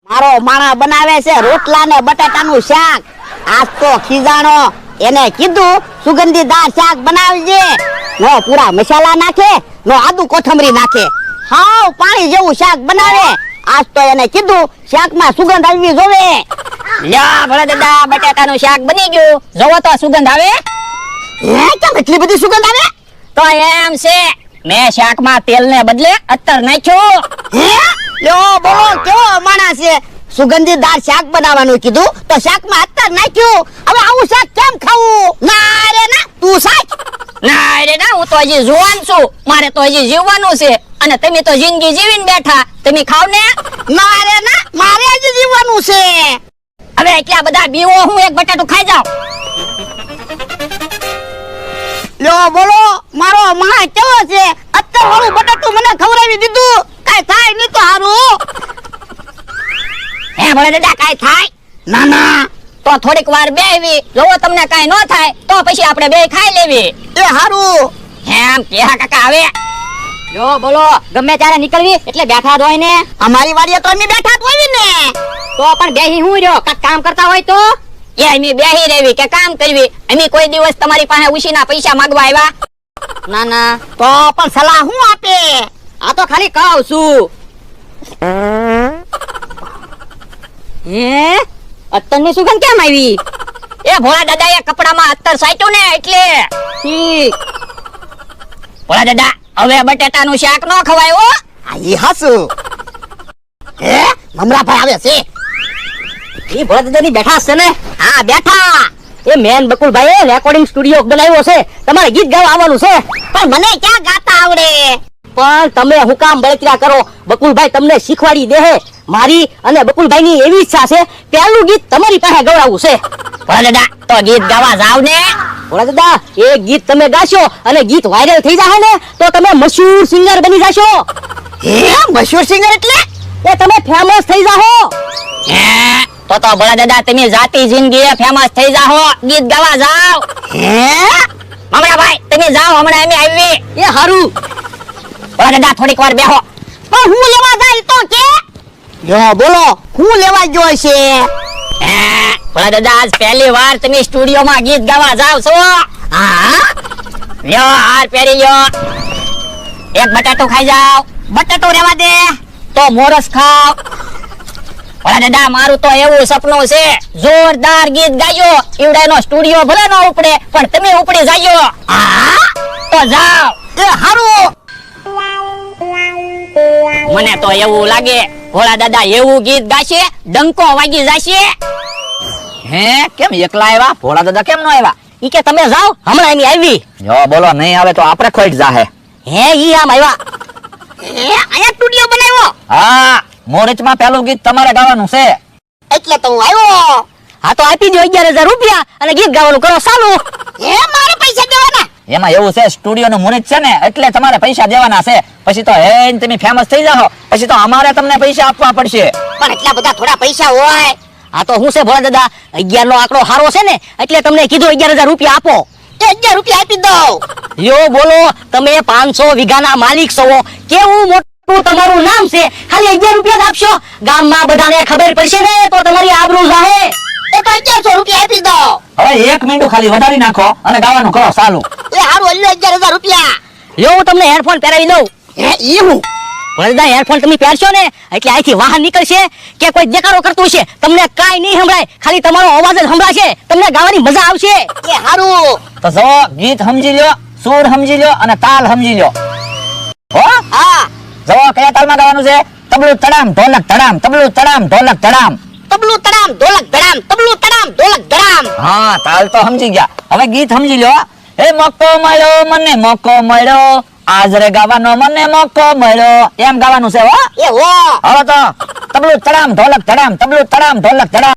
મારો માણા બનાવે છે રોટલા ને બટાટાનું શાક. આજ તો ખીજાણો એને કીધું સુગંધીદાર શાક બનાવજે. નો પૂરા મસાલા નાખે, નો આદુ કોથમરી નાખે, હાવ પાણી જેવું શાક બનાવે. આજ તો એને કીધું શાકમાં સુગંધ આવવી જોવે. લ્યા ભલા દાદા, બટાટાનું શાક બની ગયું. જોવો તો સુગંધ આવે. હે, કેમ એટલી બધી સુગંધ આવે? તો એમ છે, મેં શાકમાં તેલને બદલે અત્તર નાખ્યું. હે, લ્યો બોલો કેવો માણસ છે. સુગંધીદાર શાક બનાવવાનું કીધું તો શાકમાં અત્તર નાખ્યું. હવે આવું શાક કેમ ખાવું? ના રે ના, તું શાક. ના રે ના, હું તો હજી જુવાન છું, મારે તો હજી જીવવાનું છે. અને તમે તો જિંદગી જીવીને બેઠા, તમે ખાવ ને. ના રે ના, મારે હજી જીવવાનું છે. હવે એટલા બધા બીવો, હું એક બટાટું ખાઈ જાઉં. લ્યો બોલો, મારો માં કેવો છે. અત્તર વાળું બટાટું મને ખવડાવી દીધું. કાઈ થાય નહીં તો હારું. હે ભલા દાદા, કાઈ થાય? ના ના, તો થોડીક વાર બેહવી, જોવો તમને કાઈ ન થાય તો પછી આપણે બે ખાઈ લેવી. એ હારું. એમ કે હા કાકા. હવે જો બોલો, ગમે ત્યારે નીકળવી એટલે બેઠા જ હોય ને. અમારી વાડીએ તો અમે બેઠા જ હોય ને. તો પણ બેહી હું રહ્યો, કાક કામ કરતા હોય તો એ અમે બેહી રહેવી કે કામ કરવી? અમે કોઈ દિવસ તમારી પાસે ઉશીના પૈસા માંગવા આવ્યા? ના ના, તો પણ સલાહ હું આપે? આ તો ખાલી કહું છું. હે, અત્તરની સુગંધ કેમ આવી? એ ભોળા દાદા એ કપડામાં અત્તર સાટ્યું ને એટલે. ઠીક. ભોળા દાદા, હવે બટેટાનું શાક ન ખવાય હો. આ ઈ હાસુ. હે, મમરાભાઈ આવે છે. ઈ ભોળા દાદાની બેઠા છે ને? હા બેઠા. એ મેન બકુલભાઈ રેકોર્ડિંગ સ્ટુડિયો બનાવ્યો છે, તમારે ગીત ગાવા આવવાનું છે. પણ મને ક્યાં ગાતા આવડે? પણ તમે હું કામ બળતરા કરો? બકુલભાઈ તમને શીખવાડી દે. મારી અને બકુલભાઈની એવી ઈચ્છા છે, પહેલું ગીત તમારી પાસે ગવડાવવું છે. ભોળા દાદા, તો ગીત ગાવા જાવ ને. ભોળા દાદા, એ ગીત તમે ગાશો અને ગીત વાયરલ થઈ જશે ને તો તમે મશહૂર સિંગર બની જશો. હે, મશહૂર સિંગર એટલે? એ તમે ફેમસ થઈ જાહો. હે, તો ભોળા દાદા તમે જાતિ જિંદગી ફેમસ થઈ જાહો. ગીત ગાવા જાવ. હે, મમરાભાઈ તમે જાઓ, હમણાં અમે આવી. એ હારું. ભોળા દાદા થોડીક વાર બેહો. પણ હું લેવા જાય તો કે? યો બોલો, હું લેવા ગયો છે? ભોળા દાદા, આજ પહેલી વાર તમે સ્ટુડિયોમાં ગીત ગાવા જાવ છો. હા, લ્યો હાર પહેરી લ્યો. એક બટાટું ખાઈ જાવ. બટાટો રેવા દે. તો મોરસ ખાવ. ભોળા દાદા, મારું તો એવું સપનું છે, જોરદાર ગીત ગાયો ઈવડાનો સ્ટુડિયો ભલે ન ઉપડે પણ તમે ઉપડી જાયો. હા, તો જાવ. એ હારું. મને તો એવું લાગે ભોળા દાદા એવું ગીત ગાશે ડંકો વાગી જશે. હે, કેમ એકલા આવ્યા? ભોળા દાદા કેમ નો આવ્યા? ઈ કે તમે જાઓ, હમણાં એની આવી. જો બોલો, નહીં આવે તો આપણે ખોટ જાહે. હે, ઈ આમ આવ્યા. આયા સ્ટુડિયો બનાવ્યો હા, મોરચમાં પહેલું ગીત તમારે ગાવાનું છે. એટલે તો હું આવ્યો. હા, તો આપી દો 11,000 રૂપિયા અને ગીત ગાવાનું કરો ચાલુ. હે, મારે પૈસા દેવાના? એમાં એવું છે, સ્ટુડિયો નું મુહૂર્ત છે ને એટલે તમારે પૈસા દેવાના છે. પછી તો હે તમે ફેમસ થઈ જાઓ, પછી તો અમારે તમને પૈસા આપવા પડશે. પણ એટલા બધા થોડા પૈસા હોય? હા, તો હું છે ભોળા દાદા, 11 નો આંકડો સારો છે ને એટલે તમને કીધું 11,000 રૂપિયા આપો. 11 રૂપિયા આપી દઉં. યો બોલો, તમે 500 વીઘાના માલિક છો, કેવું મોટું તમારું નામ છે, ખાલી 11 રૂપિયા જ આપશો? ગામમાં બધાને ખબર પડશે ને તો તમારી આબરૂ જાહે. એ તો 1100 રૂપિયા આપી દઉં. હવે 1 મિનિટ ખાલી વધારી નાખો અને ગાવાનું કરો ચાલુ. એ હારું, એટલે 11,000 રૂપિયા. યો, હું તમને હેડફોન પહેરાવી દઉં. હે, ઈ હું? ભોળા દાદા, હેડફોન તમે પહેરશો ને એટલે અહીંથી વાહન નીકળશે કે કોઈ દેખાડો કરતું છે, તમને કાંઈ નહીં સંભળાય, ખાલી તમારો અવાજ જ સંભળાશે, તમને ગાવાની મજા આવશે. એ હારું. તો જો ગીત સમજી લ્યો, સુર સમજી લ્યો અને તાલ સમજી લ્યો. હો, હા, જો કયા તાલમાં ગાવાનું છે? તબલું તડામ ઢોલક તડામ, તબલું તડામ ઢોલક તડામ. તબલું તડામ ઢોલક ધડામ, તબલું તડામ ઢોલક ધડામ. હા, તાલ તો સમજી ગયા. હવે ગીત સમજી લ્યો. હે મોકો મળ્યો મને, મોકો મળ્યો, આજ રે ગાવાનો મને મોકો મળ્યો, એમ ગાવાનું છે. હો, એ હો. હવે તો તબલું તડામ ઢોલક તડામ, તબલું તડામ ઢોલક તડામ.